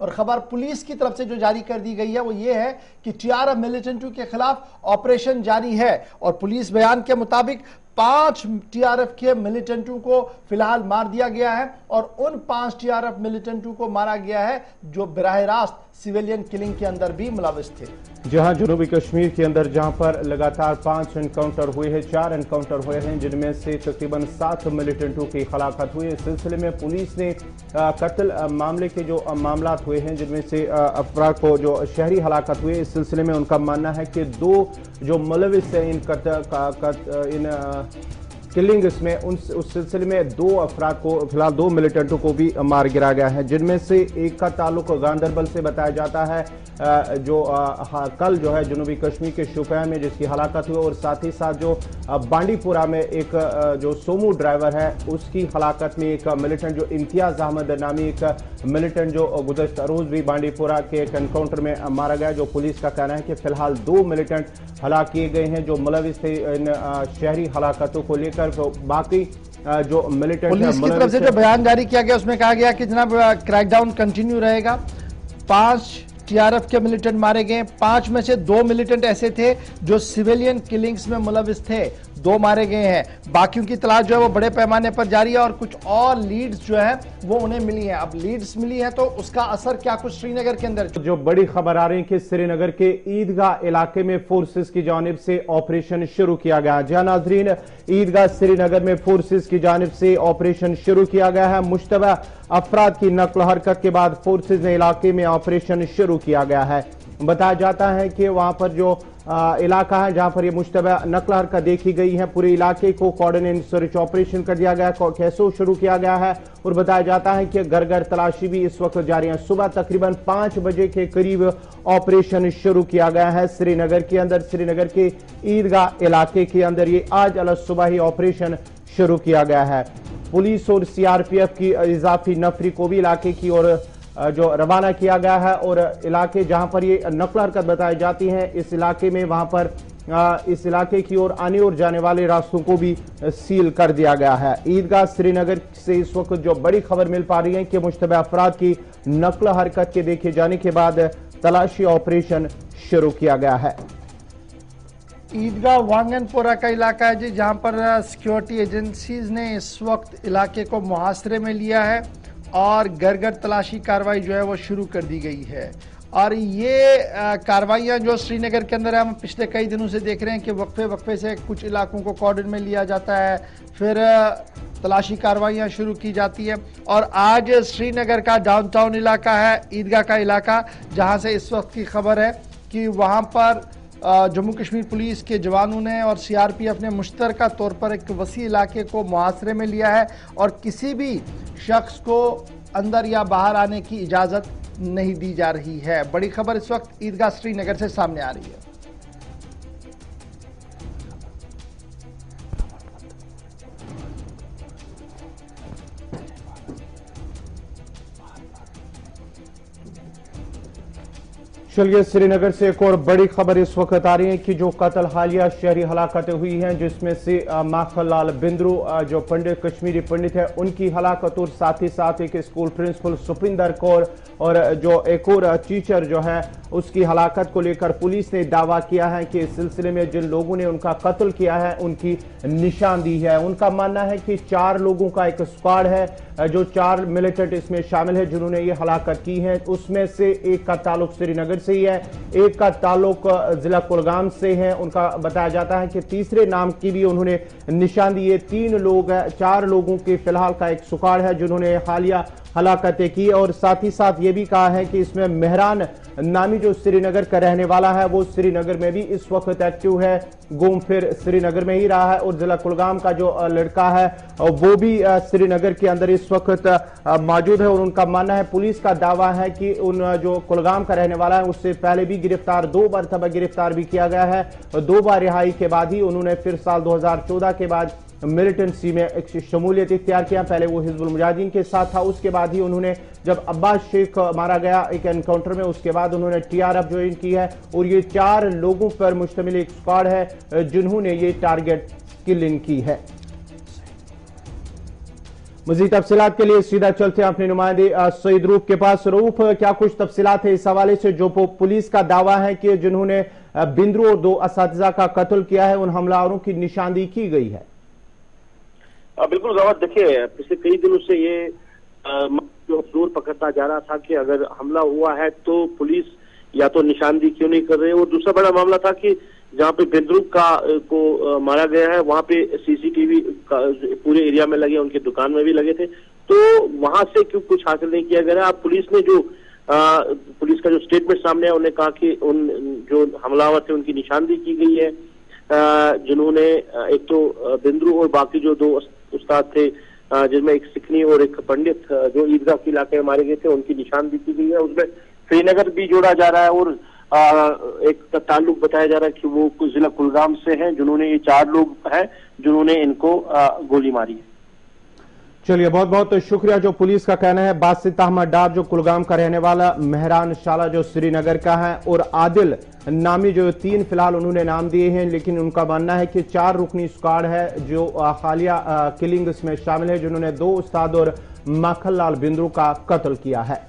और खबर पुलिस की तरफ से जो जारी कर दी गई है वो ये है कि टीआरएफ मिलिटेंटों के खिलाफ ऑपरेशन जारी है और पुलिस बयान के मुताबिक 5 टीआरएफ के मिलिटेंटों को फिलहाल मार दिया गया है और उन 5 टीआरएफ मिलिटेंटों को मारा गया है जो बराह रास्त सिविलियन किलिंग के अंदर भी मुलविस थे। जहां जनूबी कश्मीर के अंदर जहां पर लगातार 5 एनकाउंटर हुए हैं, 4 एनकाउंटर हुए हैं, जिनमें से तकरीबन 7 मिलिटेंटों की हलाकत हुई। इस सिलसिले में पुलिस ने कत्ल मामले के जो मामला हुए हैं, जिनमें से अफराद को जो शहरी हलाकत हुई, इस सिलसिले में उनका मानना है कि 2 जो मुलविस हैं इन किलिंग्स में, उस सिलसिले में 2 अफराद को फिलहाल 2 मिलिटेंटों को भी मार गिरा गया है, जिनमें से एक का ताल्लुक गांदरबल से बताया जाता है, जो कल जो है जनूबी कश्मीर के शोपियां में जिसकी हलाकत हुई, और साथ ही साथ जो बांडीपुरा में एक जो सोमू ड्राइवर है उसकी हलाकत में एक मिलिटेंट जो इम्तियाज अहमद नामी एक मिलिटेंट जो गुज़श्ता रोज भी बांडीपुरा के एक एनकाउंटर में मारा गया, जो पुलिस का कहना है कि फिलहाल 2 मिलिटेंट हलाक किए गए हैं जो मुलविस थे इन शहरी हलाकतों को लेकर। तो बाकी जो मिलिटेंट पुलिस की तरफ से जो बयान जारी किया गया उसमें कहा गया कि जनाब क्रैकडाउन कंटिन्यू रहेगा। 5 टीआरएफ के मिलिटेंट मारे गए, 5 में से 2 मिलिटेंट ऐसे थे जो सिविलियन किलिंग्स में मुलविस थे, 2 मारे गए हैं। बाकियों की तलाश जो है वो बड़े पैमाने पर जारी है और कुछ और लीड्स जो है वो उन्हें मिली है। अब लीड्स मिली है तो उसका असर क्या कुछ श्रीनगर के अंदर जो बड़ी खबर आ रही है कि श्रीनगर के ईदगाह इलाके में फोर्सेस की जानिब से ऑपरेशन शुरू किया गया। जी नाजरीन, ईदगाह श्रीनगर में फोर्सेस की जानिब से ऑपरेशन शुरू किया गया है। मुश्तबा अफराद की नकल हरकत के बाद फोर्सेस ने इलाके में ऑपरेशन शुरू किया गया है। बताया जाता है कि वहां पर जो इलाका है जहां पर ये मुश्तबा नकल हरकत देखी गई है, पूरे इलाके को कोऑर्डिनेट सर्च ऑपरेशन कर दिया गया, कैसो शुरू किया गया है और बताया जाता है कि घर घर तलाशी भी इस वक्त जारी है। सुबह तकरीबन 5 बजे के करीब ऑपरेशन शुरू किया गया है श्रीनगर के अंदर, श्रीनगर के ईदगाह इलाके के अंदर ये आज अल सुबह ही ऑपरेशन शुरू किया गया है। पुलिस और सीआरपीएफ की इजाफी नफरी को भी इलाके की ओर जो रवाना किया गया है और इलाके जहां पर ये नकल हरकत बताई जाती है इस इलाके में, वहां पर इस इलाके की ओर आने और जाने वाले रास्तों को भी सील कर दिया गया है। ईदगाह श्रीनगर से इस वक्त जो बड़ी खबर मिल पा रही है कि मुश्तबा अफराद की नकल हरकत के देखे जाने के बाद तलाशी ऑपरेशन शुरू किया गया है। ईदगाह वांगनपोरा का इलाका है जी, जहां पर सिक्योरिटी एजेंसीज ने इस वक्त इलाके को मुहासरे में लिया है और घर घर तलाशी कार्रवाई जो है वो शुरू कर दी गई है। और ये कार्रवाइयाँ जो श्रीनगर के अंदर है, हम पिछले कई दिनों से देख रहे हैं कि वक्फे वक्फे से कुछ इलाकों को कॉर्डन में लिया जाता है, फिर तलाशी कार्रवाइयाँ शुरू की जाती है। और आज श्रीनगर का डाउनटाउन इलाका है, ईदगाह का इलाका, जहाँ से इस वक्त की खबर है कि वहाँ पर जम्मू कश्मीर पुलिस के जवानों ने और सीआरपीएफ ने मुश्तरका तौर पर एक वसी इलाके को मुहासरे में लिया है और किसी भी शख्स को अंदर या बाहर आने की इजाज़त नहीं दी जा रही है। बड़ी खबर इस वक्त ईदगाह श्रीनगर से सामने आ रही है। चलिए श्रीनगर से एक और बड़ी खबर इस वक्त आ रही है कि जो कत्ल हालिया शहरी हलाकतें हुई हैं, जिसमें से माखनलाल बिंद्रू जो पंडित कश्मीरी पंडित है उनकी हलाकत और साथ ही साथ एक स्कूल प्रिंसिपल सुपिंदर कौर और जो एक और टीचर जो है उसकी हलाकत को लेकर पुलिस ने दावा किया है कि इस सिलसिले में जिन लोगों ने उनका कत्ल किया है उनकी निशानदेही है। उनका मानना है कि 4 लोगों का एक स्क्वाड है, जो 4 मिलिटेंट इसमें शामिल है जिन्होंने ये हलाकत की है। उसमें से एक का ताल्लुक श्रीनगर से ही है, एक का ताल्लुक जिला कुलगाम से है। उनका बताया जाता है कि तीसरे नाम की भी उन्होंने निशानदेही है। 3 लोग, 4 लोगों के फिलहाल का एक स्क्वाड है जिन्होंने हालिया हलाकतें की और साथ ही साथ ये भी कहा है कि इसमें मेहरान नामी जो श्रीनगर का रहने वाला है वो श्रीनगर में भी इस वक्त एक्टिव है, घूम फिर श्रीनगर में ही रहा है और जिला कुलगाम का जो लड़का है वो भी श्रीनगर के अंदर इस वक्त मौजूद है। और उनका मानना है, पुलिस का दावा है कि उन जो कुलगाम का रहने वाला है उससे पहले भी गिरफ्तार 2 मरतबा गिरफ्तार भी किया गया है। 2 बार रिहाई के बाद ही उन्होंने फिर साल 2014 के बाद मिलिटेंसी में एक शमूलियत इख्तियार किया। पहले वो हिजबुल मुजाहिदीन के साथ था, उसके बाद ही उन्होंने जब अब्बास शेख मारा गया एक एनकाउंटर में, उसके बाद उन्होंने टीआरएफ ज्वाइन की है। और ये 4 लोगों पर मुश्तमिल एक स्क्वाड है जिन्होंने ये टारगेट किलिंग की है। मजीद तफसीलात के लिए सीधा चलते हैं अपने नुमाइंदे सईद रूफ के पास। रूफ, क्या कुछ तफसीलात है इस हवाले से जो पुलिस का दावा है कि जिन्होंने बिंद्रू और 2 असातिज़ा का कत्ल किया है उन हमलावरों की निशानदेही की गई है? बिल्कुल जवाब, देखिए पिछले कई दिनों से ये जो जोर पकड़ता जा रहा था कि अगर हमला हुआ है तो पुलिस या तो निशानदेही क्यों नहीं कर रही है। और दूसरा बड़ा मामला था कि जहाँ पे बिंद्रू को मारा गया है वहां पे सीसीटीवी पूरे एरिया में लगे, उनकी दुकान में भी लगे थे, तो वहां से क्यों कुछ हासिल नहीं किया गया। अब पुलिस ने जो पुलिस का जो स्टेटमेंट सामने है, उन्होंने कहा कि उन जो हमलावर थे उनकी निशानदेही की गई है, जिन्होंने एक तो बिंद्रू और बाकी जो 2 उस्ताद थे जिनमें एक सिखनी और एक पंडित जो ईदगाह के इलाके में मारे गए थे, उनकी निशानदेही की गई है। उसमें श्रीनगर भी जोड़ा जा रहा है और एक ताल्लुक बताया जा रहा है कि वो जिला कुलगाम से हैं, जिन्होंने ये 4 लोग हैं जिन्होंने इनको गोली मारी है। चलिए, बहुत बहुत शुक्रिया। जो पुलिस का कहना है बासित अहमद डार जो कुलगाम का रहने वाला, मेहरान शाला जो श्रीनगर का है और आदिल नामी जो 3 फिलहाल उन्होंने नाम दिए हैं, लेकिन उनका मानना है कि 4 रुकनी स्क्वाड है जो हालिया किलिंग्स में शामिल है, जिन्होंने 2 उस्ताद और माखन लाल बिंद्रू का कत्ल किया है।